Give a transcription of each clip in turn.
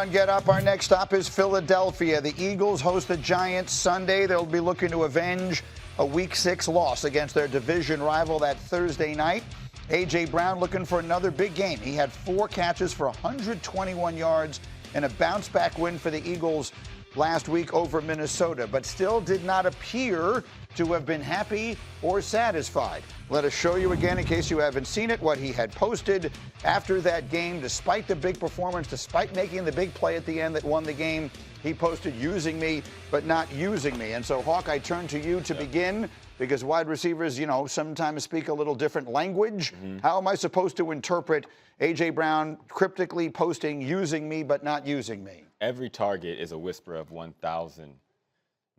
on Get Up. Our next stop is Philadelphia. The Eagles host the Giants Sunday. They'll be looking to avenge a Week 6 loss against their division rival that Thursday night. A.J. Brown looking for another big game. He had 4 catches for 121 yards and a bounce-back win for the Eagles last week over Minnesota, but still did not appear to have been happy or satisfied. Let us show you again, in case you haven't seen it, what he had posted after that game. Despite the big performance, despite making the big play at the end that won the game, he posted using me, but not using me. And so, Hawk, I turn to you to begin, because wide receivers, you know, sometimes speak a little different language. How am I supposed to interpret A.J. Brown cryptically posting using me, but not using me? Every target is a whisper of 1,000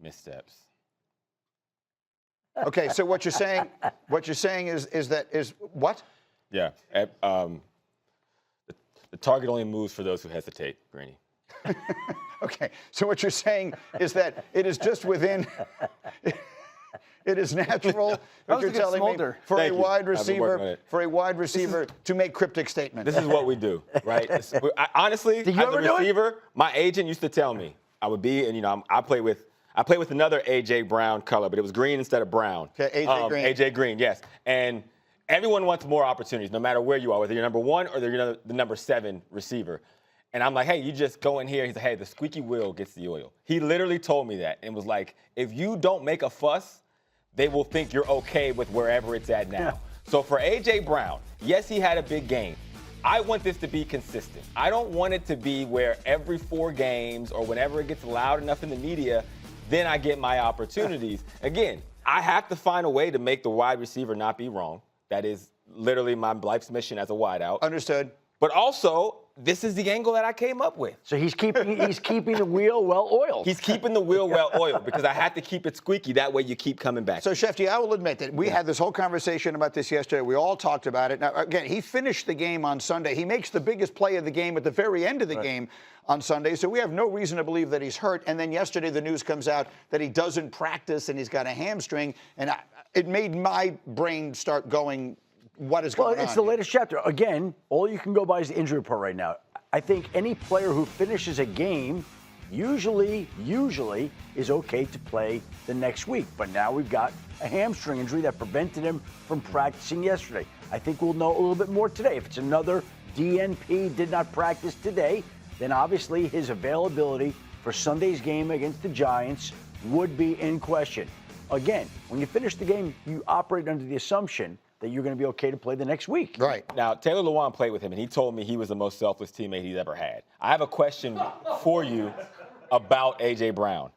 missteps. Okay, so what you're saying is what? Yeah. The target only moves for those who hesitate, Greeny. Okay, so what you're saying is that it is just within. It is natural, what you're telling me, for a wide receiver to make cryptic statements. This is what we do, right? Honestly, as a receiver, my agent used to tell me I would be, and you know, I play with another A.J. Brown color, but it was green instead of brown. Okay, A.J. Green. A.J. Green, yes. And everyone wants more opportunities, no matter where you are, whether you're number 1 or you're the number 7 receiver. And I'm like, hey, you just go in here. He's like, hey, the squeaky wheel gets the oil. He literally told me that and was like, if you don't make a fuss, they will think you're okay with wherever it's at now. Yeah. So for A.J. Brown, yes, he had a big game. I want this to be consistent. I don't want it to be where every 4 games or whenever it gets loud enough in the media, then I get my opportunities. Again, I have to find a way to make the wide receiver not be wrong. That is literally my life's mission as a wideout. Understood. But also, this is the angle that I came up with. So he's keeping the wheel well oiled. He's keeping the wheel well oiled because I had to keep it squeaky. That way you keep coming back. So, Shefty, I will admit that we had this whole conversation about this yesterday. We all talked about it. Now, again, he finished the game on Sunday. He makes the biggest play of the game at the very end of the game on Sunday. So we have no reason to believe that he's hurt. And then yesterday the news comes out that he doesn't practice and he's got a hamstring. And it made my brain start going, what is going on? Well, it's the latest chapter. Again, all you can go by is the injury report right now. I think any player who finishes a game usually is okay to play the next week. But now we've got a hamstring injury that prevented him from practicing yesterday. I think we'll know a little bit more today. If it's another DNP, did not practice today, then obviously his availability for Sunday's game against the Giants would be in question. Again, when you finish the game, you operate under the assumption that you're going to be okay to play the next week. Right. Now, Taylor Lewan played with him, and he told me he was the most selfless teammate he's ever had. I have a question for you about A.J. Brown.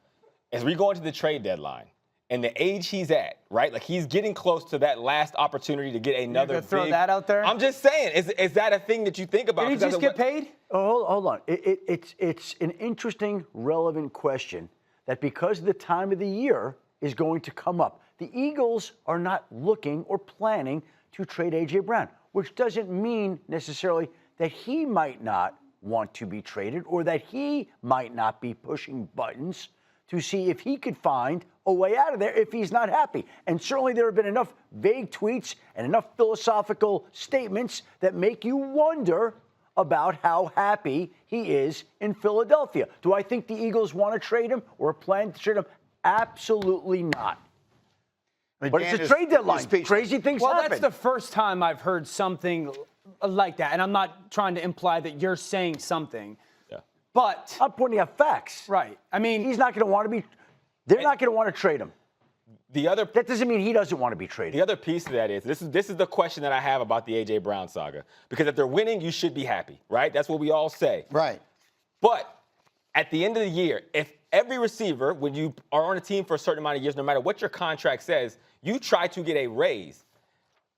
As we go into the trade deadline, and the age he's at, right? Like, he's getting close to that last opportunity to get another You're gonna throw that out there? I'm just saying, is that a thing that you think about? Did he just get paid? Oh, hold on. It's an interesting, relevant question that because of the time of the year is going to come up. The Eagles are not looking or planning to trade A.J. Brown, which doesn't mean necessarily that he might not want to be traded or that he might not be pushing buttons to see if he could find a way out of there if he's not happy. And certainly there have been enough vague tweets and enough philosophical statements that make you wonder about how happy he is in Philadelphia. Do I think the Eagles want to trade him or plan to trade him? Absolutely not. But it's a trade deadline. Crazy things happen. Well, that's the first time I've heard something like that. And I'm not trying to imply that you're saying something. Yeah. But I'm pointing out facts. Right. I mean, he's not going to want to be. They're not going to want to trade him. That doesn't mean he doesn't want to be traded. The other piece of that is this is the question that I have about the A.J. Brown saga. Because if they're winning, you should be happy, right? That's what we all say. Right. But at the end of the year, if every receiver, when you are on a team for a certain amount of years, no matter what your contract says, you try to get a raise.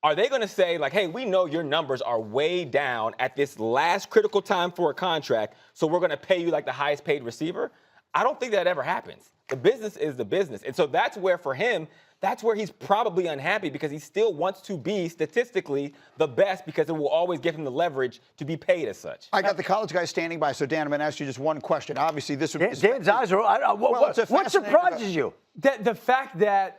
Are they going to say, like, hey, we know your numbers are way down at this last critical time for a contract, so we're going to pay you like the highest paid receiver? I don't think that ever happens. The business is the business. And so that's where, for him, that's where he's probably unhappy because he still wants to be statistically the best because it will always give him the leverage to be paid as such. I got the college guy standing by, so Dan, I'm going to ask you just one question. Obviously, this would be... Dan's eyes are... What surprises you? The fact that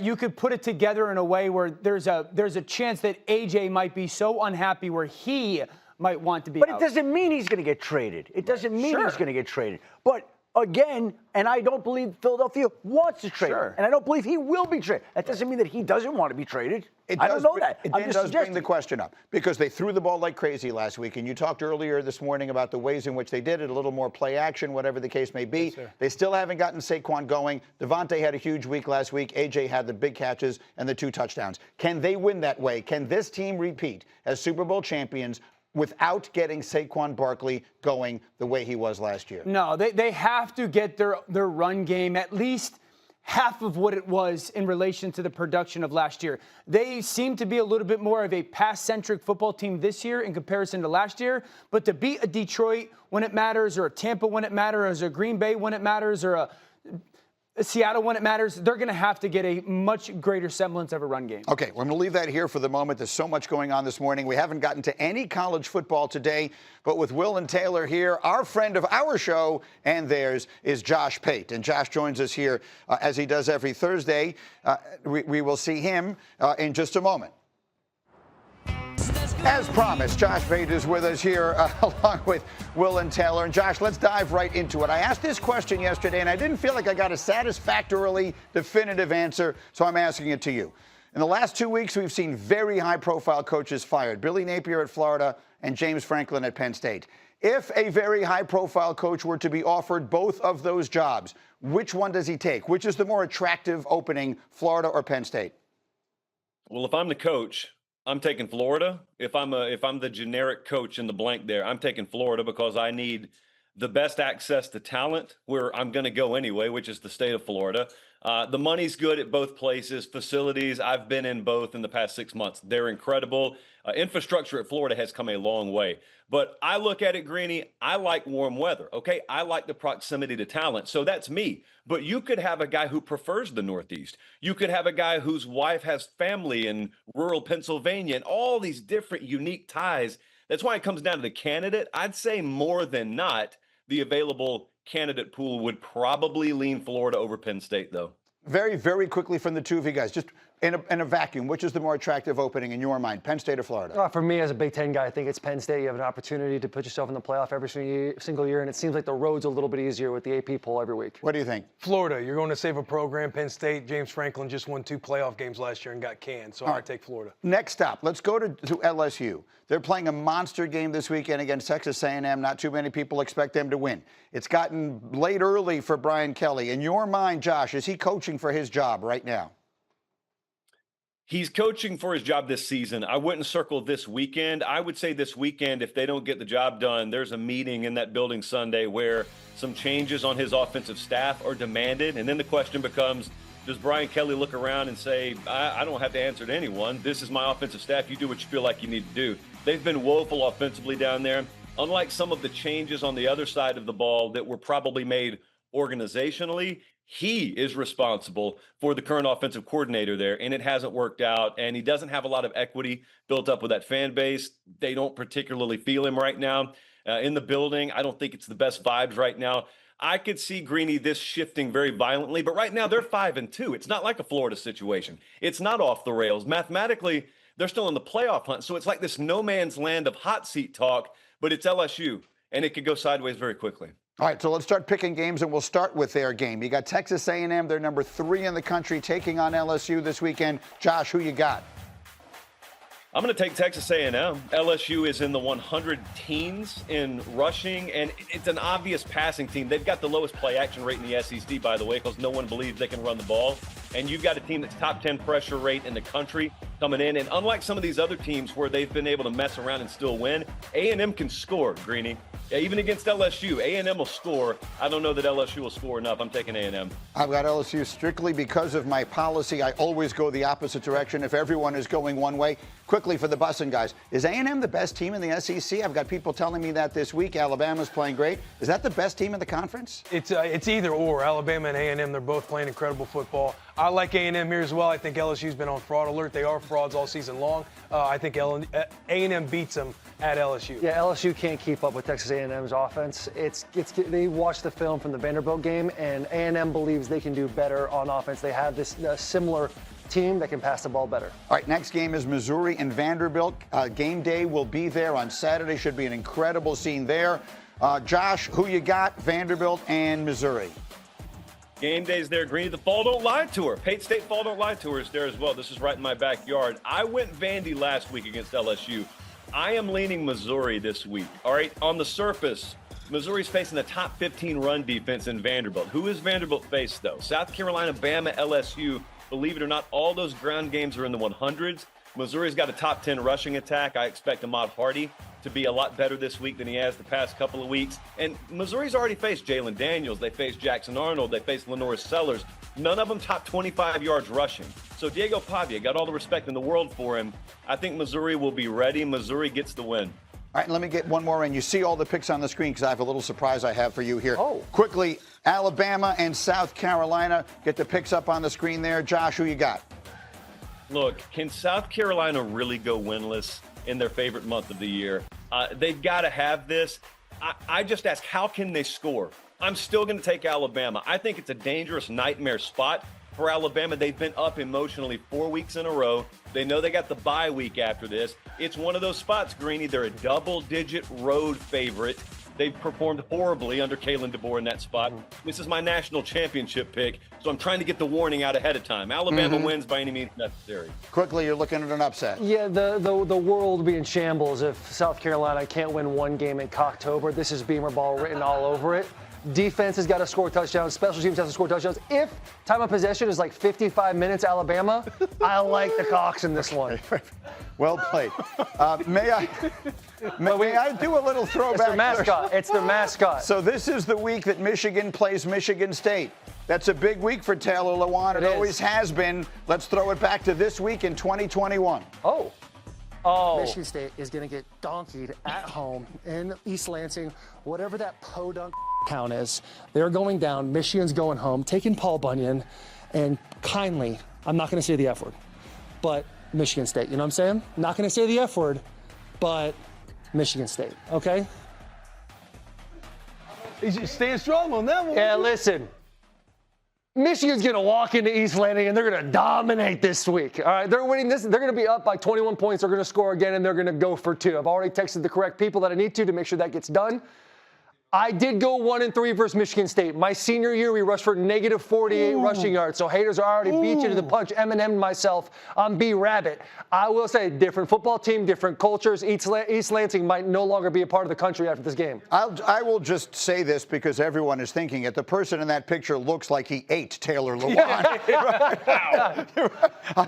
you could put it together in a way where there's a chance that AJ might be so unhappy where he might want to be But out. it doesn't mean he's going to get traded. It doesn't mean Sure. he's going to get traded. But again, and I don't believe Philadelphia wants to trade him. And I don't believe he will be traded. That doesn't mean that he doesn't want to be traded. I don't know that. It I'm just does bring suggesting. the question up because they threw the ball like crazy last week. And you talked earlier this morning about the ways in which they did it, a little more play action, whatever the case may be. Yes, they still haven't gotten Saquon going. Devontae had a huge week last week. AJ had the big catches and the 2 touchdowns. Can they win that way? Can this team repeat as Super Bowl champions without getting Saquon Barkley going the way he was last year? No, they have to get their run game at least half of what it was in relation to the production of last year. They seem to be a little bit more of a pass-centric football team this year in comparison to last year. But to beat a Detroit when it matters, or a Tampa when it matters, or a Green Bay when it matters, or a Seattle when it matters, they're going to have to get a much greater semblance of a run game. Okay, we're going to leave that here for the moment. There's so much going on this morning. We haven't gotten to any college football today, but with Will and Taylor here, our friend of our show and theirs is Josh Pate. And Josh joins us here as he does every Thursday. We will see him in just a moment. As promised, Josh Pate is with us here along with Will and Taylor. And Josh, let's dive right into it. I asked this question yesterday, and I didn't feel like I got a satisfactorily definitive answer, so I'm asking it to you. In the last 2 weeks, we've seen very high-profile coaches fired. Billy Napier at Florida and James Franklin at Penn State. If a very high-profile coach were to be offered both of those jobs, which one does he take? Which is the more attractive opening, Florida or Penn State? Well, if I'm the coach, I'm taking Florida. If I'm the generic coach in the blank there, I'm taking Florida because I need the best access to talent where I'm going to go anyway, which is the state of Florida. The money's good at both places. Facilities, I've been in both in the past 6 months. They're incredible. Infrastructure at Florida has come a long way. But I look at it, Greeny, I like warm weather, okay? I like the proximity to talent, so that's me. But you could have a guy who prefers the Northeast. You could have a guy whose wife has family in rural Pennsylvania and all these different unique ties. That's why it comes down to the candidate. I'd say more than not, the available candidate pool would probably lean Florida over Penn State, though. Very, very quickly from the two of you guys, just in a vacuum, which is the more attractive opening in your mind, Penn State or Florida? For me, as a Big Ten guy, I think it's Penn State. You have an opportunity to put yourself in the playoff every single year, and it seems like the road's a little bit easier with the AP poll every week. What do you think? Florida, you're going to save a program. Penn State, James Franklin just won 2 playoff games last year and got canned, so I take Florida. Next stop, let's go to LSU. They're playing a monster game this weekend against Texas A&M. Not too many people expect them to win. It's gotten late early for Brian Kelly. In your mind, Josh, is he coaching for his job right now? He's coaching for his job this season. I wouldn't circle this weekend. I would say this weekend, if they don't get the job done, there's a meeting in that building Sunday where some changes on his offensive staff are demanded. And then the question becomes, does Brian Kelly look around and say, I don't have to answer to anyone. This is my offensive staff. You do what you feel like you need to do. They've been woeful offensively down there. Unlike some of the changes on the other side of the ball that were probably made organizationally, he is responsible for the current offensive coordinator there, and it hasn't worked out. And he doesn't have a lot of equity built up with that fan base. They don't particularly feel him right now in the building. I don't think it's the best vibes right now. I could see Greeny this shifting very violently, but right now they're 5-2. It's not like a Florida situation. It's not off the rails. Mathematically, they're still in the playoff hunt. So it's like this no man's land of hot seat talk, but it's LSU, and it could go sideways very quickly. All right, so let's start picking games, and we'll start with their game. You got Texas A&M, they're number 3 in the country, taking on LSU this weekend. Josh, who you got? I'm going to take Texas A&M. LSU is in the 100 teens in rushing, and it's an obvious passing team. They've got the lowest play action rate in the SEC, by the way, because no one believes they can run the ball. And you've got a team that's top 10 pressure rate in the country coming in. And unlike some of these other teams where they've been able to mess around and still win, A&M can score, Greeny. Yeah, even against LSU, A&M will score. I don't know that LSU will score enough. I'm taking A&M. I've got LSU strictly because of my policy. I always go the opposite direction if everyone is going one way. Quickly for the Bussin' guys, is A&M the best team in the SEC? I've got people telling me that this week. Alabama's playing great. Is that the best team in the conference? It's either or. Alabama and A&M, they're both playing incredible football. I like A&M here as well. I think LSU's been on fraud alert. They are frauds all season long. I think A&M beats them at LSU. Yeah, LSU can't keep up with Texas A&M's offense. They watched the film from the Vanderbilt game, and A&M believes they can do better on offense. They have this similar team that can pass the ball better. All right, next game is Missouri and Vanderbilt. Game day will be there on Saturday. Should be an incredible scene there. Josh, who you got? Vanderbilt and Missouri. Game day's there, Greeny. The Fall Don't Lie Tour. Pate State Fall Don't Lie Tour is there as well. This is right in my backyard. I went Vandy last week against LSU. I am leaning Missouri this week. All right, on the surface, Missouri's facing a top 15 run defense in Vanderbilt. Who is Vanderbilt faced, though? South Carolina, Bama, LSU. Believe it or not, all those ground games are in the 100s. Missouri's got a top 10 rushing attack. I expect Ahmad Hardy to be a lot better this week than he has the past couple of weeks. And Missouri's already faced Jalen Daniels. They faced Jackson Arnold. They faced Lenore Sellers. None of them top 25 yards rushing. So Diego Pavia, got all the respect in the world for him. I think Missouri will be ready. Missouri gets the win. All right, let me get one more in. You see all the picks on the screen because I have a little surprise I have for you here. Oh. Quickly, Alabama and South Carolina. Get the picks up on the screen there. Josh, who you got? Look, can South Carolina really go winless in their favorite month of the year? They've got to have this. I just ask, how can they score? I'm still going to take Alabama. I think it's a dangerous nightmare spot for Alabama. They've been up emotionally 4 weeks in a row. They know they got the bye week after this. It's one of those spots, Greeny. They're a double-digit road favorite. They've performed horribly under Kalen DeBoer in that spot. This is my national championship pick, so I'm trying to get the warning out ahead of time. Alabama wins by any means necessary. Quickly, you're looking at an upset. Yeah, the world will be in shambles if South Carolina can't win one game in Cocktober. This is Beamer ball written all over it. Defense has got to score touchdowns. Special teams has to score touchdowns. If time of possession is like 55 minutes, Alabama, I like the Cox in this one. Well played. May I do a little throwback? It's their mascot. It's their mascot. So this is the week that Michigan plays Michigan State. That's a big week for Taylor Lewan. It always has been. Let's throw it back to this week in 2021. Oh. Michigan State is going to get donkeyed at home in East Lansing, whatever that podunk town is. They're going down. Michigan's going home, taking Paul Bunyan, and kindly, I'm not going to say the F word, but Michigan State. You know what I'm saying? Not going to say the F word, but Michigan State. Okay? He's staying strong on that one. Yeah, listen. Michigan's going to walk into East Lansing, and they're going to dominate this week. All right, they're winning this. They're going to be up by 21 points. They're going to score again, and they're going to go for 2. I've already texted the correct people that I need to make sure that gets done. I did go 1-3 versus Michigan State. My senior year, we rushed for negative 48 rushing yards. So haters are already beat you to the punch. Eminem and myself on B-Rabbit. I will say, different football team, different cultures. East Lansing might no longer be a part of the country after this game. I will just say this because everyone is thinking it. The person in that picture looks like he ate Taylor Lewan.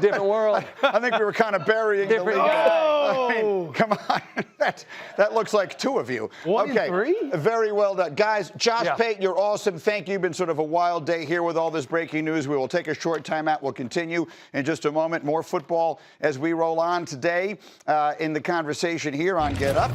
Different world. I think we were kind of burying the lead. I mean, come on. That looks like 2 of you. 1 and 3? Very well done. Guys, Josh Pate, you're awesome. Thank you. Been sort of a wild day here with all this breaking news. We will take a short timeout. We'll continue in just a moment. More football as we roll on today in the conversation here on Get Up.